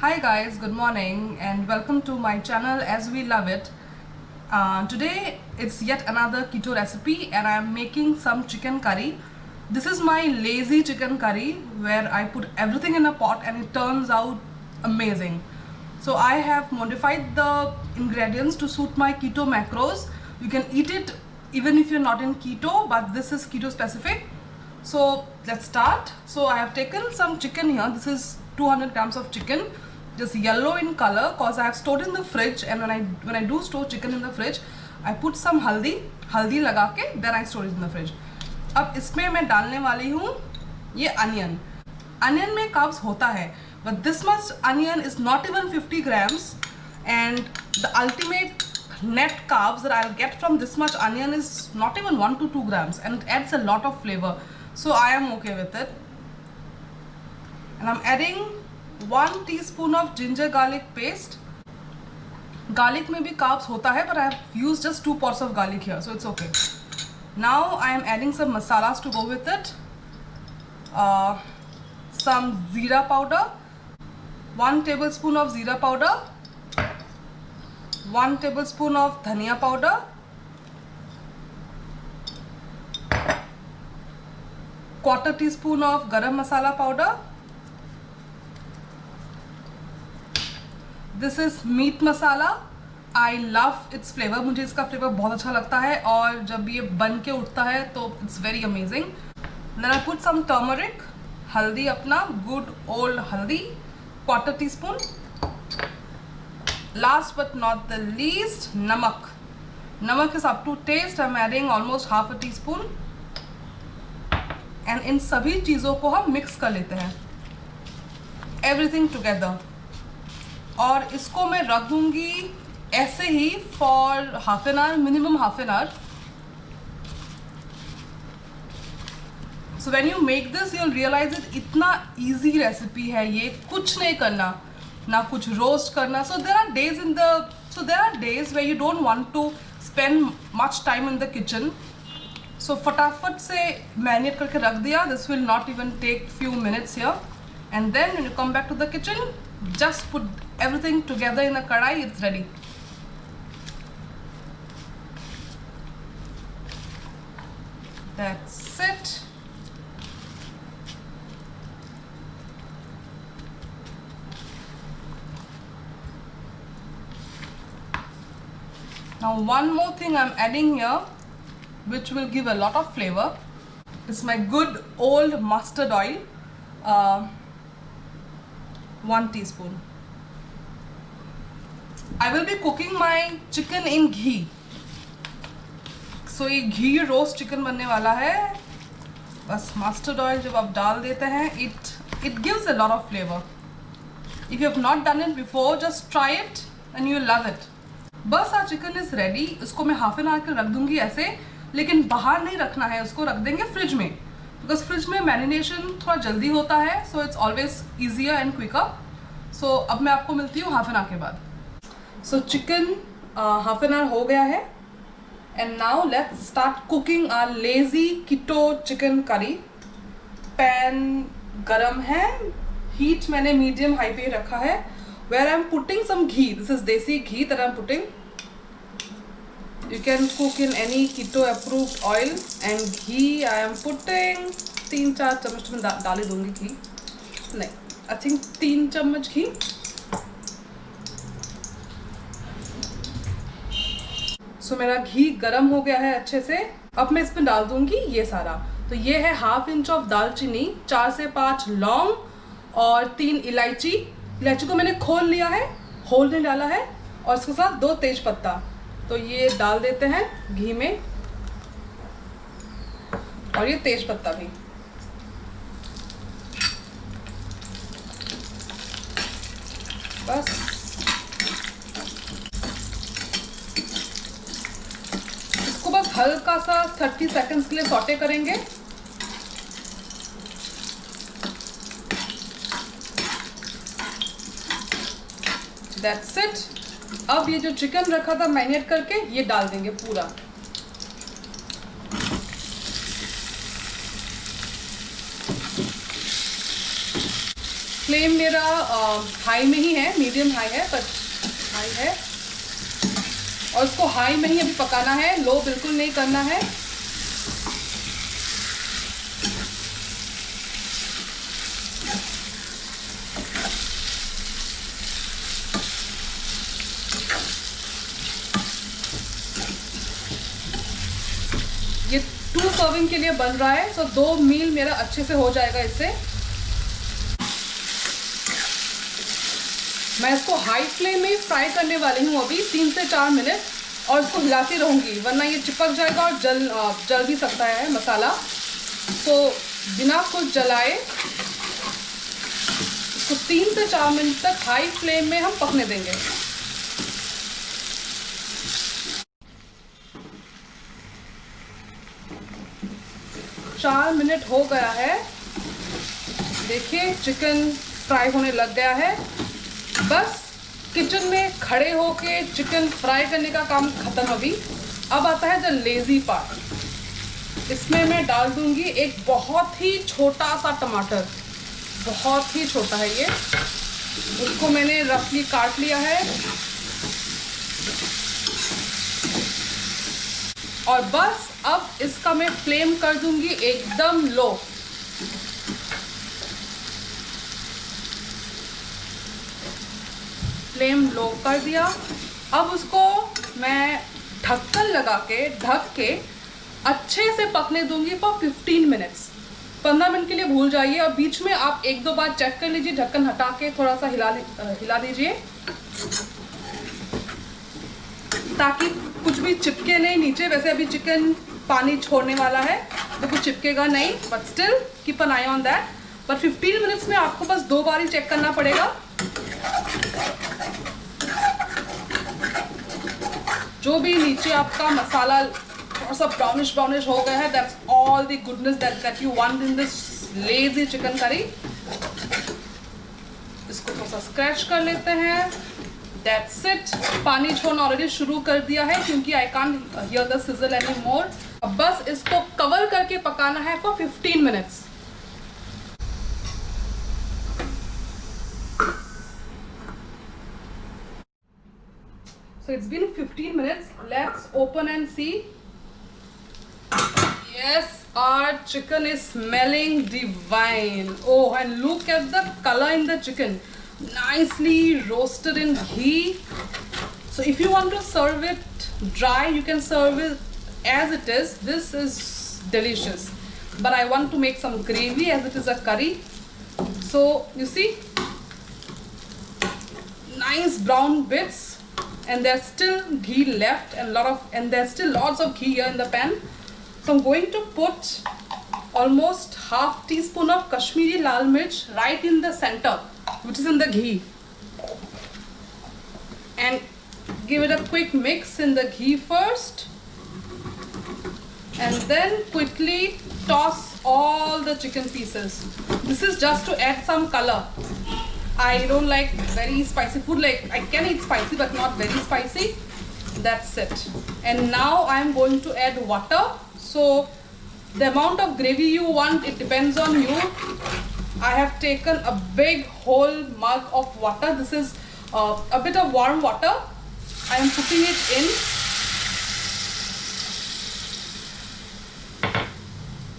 Hi guys, good morning and welcome to my channel As We Love It. Today it's yet another keto recipe and I am making some chicken curry. This is my lazy chicken curry where I put everything in a pot and it turns out amazing. So I have modified the ingredients to suit my keto macros. You can eat it even if you're not in keto, but this is keto specific. So let's start. So I have taken some chicken here. This is 200 grams of chicken, just yellow in color because I have stored in the fridge, and when I do store chicken in the fridge, I put some हल्दी लगा के then I store it in the fridge. अब इसमें मैं डालने वाली हूँ ये अनियन में carbs होता है, but this much onion is not even 50 grams, and the ultimate net carbs that I'll get from this much onion is not even 1 to 2 grams, and it adds a lot of flavor, so I am okay with it. And I'm adding 1 teaspoon of ginger garlic paste. Garlic में भी carbs होता है, but I have used just 2 pods of garlic here, so it's okay. Now I am adding some masalas to go with it. Some zeera powder, 1 tablespoon of zeera powder, 1 tablespoon of dhania powder, quarter teaspoon of garam masala powder. This is meat masala. I love its flavor. मुझे इसका flavour बहुत अच्छा लगता है और जब ये बन के उठता है तो it's very amazing. Then I put some turmeric, हल्दी अपना good old हल्दी, quarter teaspoon. Last but not the least, नमक. नमक is up to taste. I'm adding almost half a teaspoon. And इन सभी चीज़ों को हम मिक्स कर लेते हैं. Everything together. और इसको मैं रख दूंगी ऐसे ही for half an hour, minimum half an hour. So when you make this you will realize it इतना इजी रेसिपी है ये, कुछ नहीं करना, ना कुछ रोस्ट करना. So there are days where you don't want to spend much time in the kitchen. So फटाफट से मैरिनेट करके रख दिया. This will not even take few minutes here, and then when you come back to the kitchen, just put everything together in the kadai, it's ready. That's it. Now one more thing I'm adding here which will give a lot of flavor. It's my good old mustard oil. 1 teaspoon. I will be cooking my chicken in ghee. So ये घी roast chicken बनने वाला है. बस mustard oil जब आप डाल देते हैं, it gives a lot of flavor. If you have not done it before, just try it and you will love it. बस our chicken is ready. इसको मैं हाफ एन आवर के रख दूंगी ऐसे, लेकिन बाहर नहीं रखना है, उसको रख देंगे फ्रिज में, बिकॉज फ्रिज में मैरिनेशन थोड़ा जल्दी होता है. So it's always easier and quicker. So अब मैं आपको मिलती हूँ हाफ एन आवर के बाद. So chicken half an hour हो गया है, and now let's start cooking our lazy keto chicken curry. Pan गरम है, हीट मैंने मीडियम हाई पे रखा है. Where I am putting some ghee. This is desi ghee that I am putting. You can cook in any keto approved oil, and ghee I am putting 3-4 चम्मच में डाल ही दूंगी घी. नहीं, I think 3 चम्मच घी. सो मेरा घी गरम हो गया है अच्छे से. अब मैं इसमें डाल दूंगी ये सारा. तो ये है ½ इंच ऑफ दालचीनी, 4 से 5 लौंग और 3 इलायची. इलायची को मैंने खोल लिया है, होल नहीं डाला है. और इसके साथ 2 तेज पत्ता. तो ये डाल देते हैं घी में, और ये तेज पत्ता भी. बस इसको बस हल्का सा 30 सेकंड्स के लिए सौटे करेंगे. That's it. अब ये जो चिकन रखा था मैरिनेट करके, ये डाल देंगे पूरा. फ्लेम मेरा हाई में ही है, मीडियम हाई है, पर हाई है। और इसको हाई में ही अभी पकाना है, लो बिल्कुल नहीं करना है। ये 2 सर्विंग के लिए बन रहा है, तो 2 मील मेरा अच्छे से हो जाएगा इससे। मैं इसको हाई फ्लेम में फ्राई करने वाली हूँ अभी 3 से 4 मिनट, और इसको हिलाती रहूँगी, वरना ये चिपक जाएगा और जल भी सकता है मसाला। तो बिना कुछ जलाए इसको 3 से 4 मिनट तक हाई फ्लेम में हम पकने देंगे। चार मिनट हो गया है, देखिए चिकन फ्राई होने लग गया है। बस किचन में खड़े होके चिकन फ्राई करने का काम ख़त्म अभी। अब आता है द लेज़ी पार्ट। इसमें मैं डाल दूंगी एक बहुत ही छोटा सा टमाटर, बहुत ही छोटा है ये। उसको मैंने रफली काट लिया है, और बस अब इसका मैं फ्लेम कर दूंगी एकदम लो। फ्लेम लो कर दिया। अब उसको मैं ढक्कन लगा के ढक के अच्छे से पकने दूंगी फॉर 15 मिनट्स। 15 मिनट के लिए भूल जाइए, और बीच में आप 1-2 बार चेक कर लीजिए, ढक्कन हटा के थोड़ा सा हिला दीजिए, ताकि कुछ भी चिपके नहीं नीचे। वैसे अभी चिकन पानी छोड़ने वाला है तो कुछ चिपकेगा नहीं, but still keep an I on that. पर 15 मिनट्स में आपको बस 2 बार ही चेक करना पड़ेगा। जो भी नीचे आपका मसाला थोड़ा सा ब्राउनिश हो गया है, that's all the goodness that you want in this lazy chicken curry. इसको थोड़ा सा स्क्रैच कर लेते हैं। That's it. पानी छोड़ना ऑलरेडी शुरू कर दिया है, क्योंकि I can't hear the sizzle any more. अब बस इसको कवर करके पकाना है for 15 minutes. So it's been 15 minutes. Let's open and see. Yes, our chicken is smelling divine. Oh, and look at the color in the chicken. Nicely roasted in ghee. So if you want to serve it dry, you can serve it as it is. This is delicious. But I want to make some gravy as it is a curry. So you see, nice brown bits. And there's still ghee left, and there's still lots of ghee here in the pan. So I'm going to put almost half teaspoon of Kashmiri lal mirch right in the center, which is in the ghee, and give it a quick mix in the ghee first, and then quickly toss all the chicken pieces. This is just to add some color. I don't like very spicy food. Like, I can eat spicy, but not very spicy. That's it. And now I'm going to add water. So the amount of gravy you want, it depends on you. I have taken a big whole mug of water. This is a bit of warm water. I am putting it in.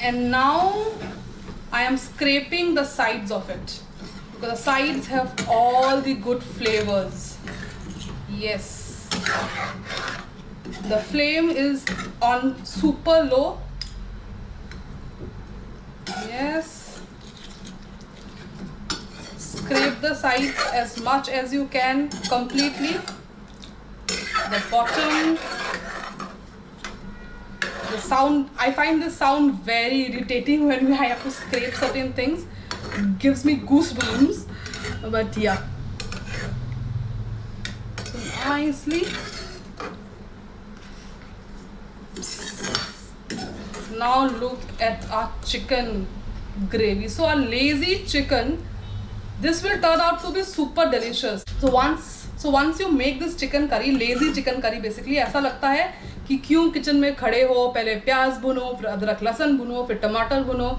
And now I am scraping the sides of it. The sides have all the good flavors. Yes. The flame is on super low. Yes. Scrape the sides as much as you can completely. The bottom. The sound, I find this sound very irritating when I have to scrape certain things. Gives me goosebumps, but yeah. So nicely. Now look at our chicken gravy. So our lazy chicken, this will turn out to be super delicious. So once you make this chicken curry, lazy chicken curry, basically ऐसा लगता है कि क्यों kitchen में खड़े हो, पहले प्याज भुनो, फिर अदरक लहसुन भुनो, फिर टमाटर भुनो.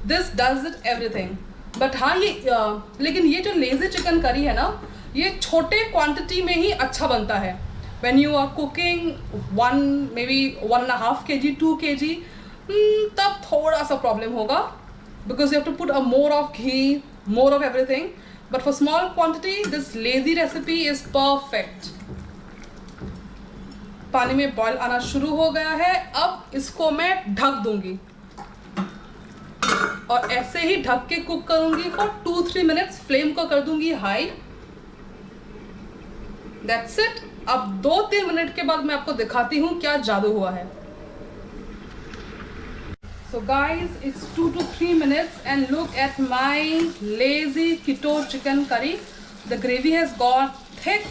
This does it everything. But हाँ ये लेकिन ये जो लेज़ी चिकन करी है ना, ये छोटे क्वांटिटी में ही अच्छा बनता है. When you are cooking maybe 1.5 kg, 2 kg, तब थोड़ा सा प्रॉब्लम होगा because you have to put a more of ghee, more of everything. But for small quantity, this lazy recipe is perfect. पानी में बॉयल आना शुरू हो गया है. अब इसको मैं ढक दूंगी और ऐसे ही ढक के कुक करूंगी फॉर 2-3 मिनट्स. फ्लेम को कर दूंगी हाई. That's it. अब 2-3 मिनट के बाद मैं आपको दिखाती हूँ क्या जादू हुआ है. So guys, it's 2 to 3 minutes and look at my lazy keto chicken curry. The gravy has got thick,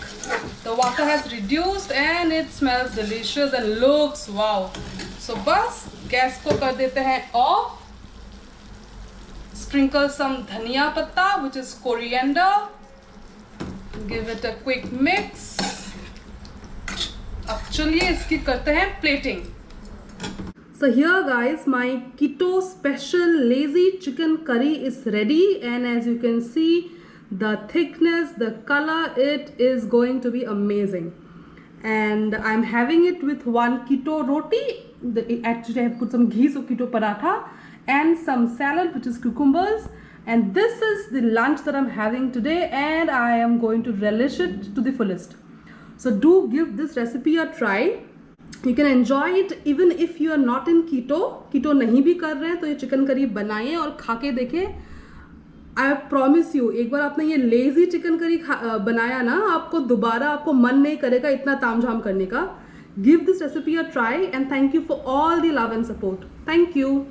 the water has reduced and it smells delicious and looks wow. So बस गैस को कर देते हैं off. Sprinkle some धनिया पत्ता which is coriander. Give it a quick mix. अब चलिए इसकी करते हैं plating. So here guys, my keto special lazy chicken curry is ready, and as you can see, the thickness, the color, it is going to be amazing. And I'm having it with 1 keto roti. Actually I have put some ghee, so keto paratha, and some salad which is cucumbers. And this is the lunch that I'm having today, and I am going to relish it to the fullest. So do give this recipe a try. You can enjoy it even if you are not in keto. Keto नहीं भी कर रहे हैं तो ये chicken curry बनाइए और खा के देखें. I promise you, एक बार आपने ये लेजी चिकन करी बनाया ना, आपको दोबारा आपको मन नहीं करेगा इतना तामझाम करने का. Give this recipe a try and thank you for all the love and support. Thank you.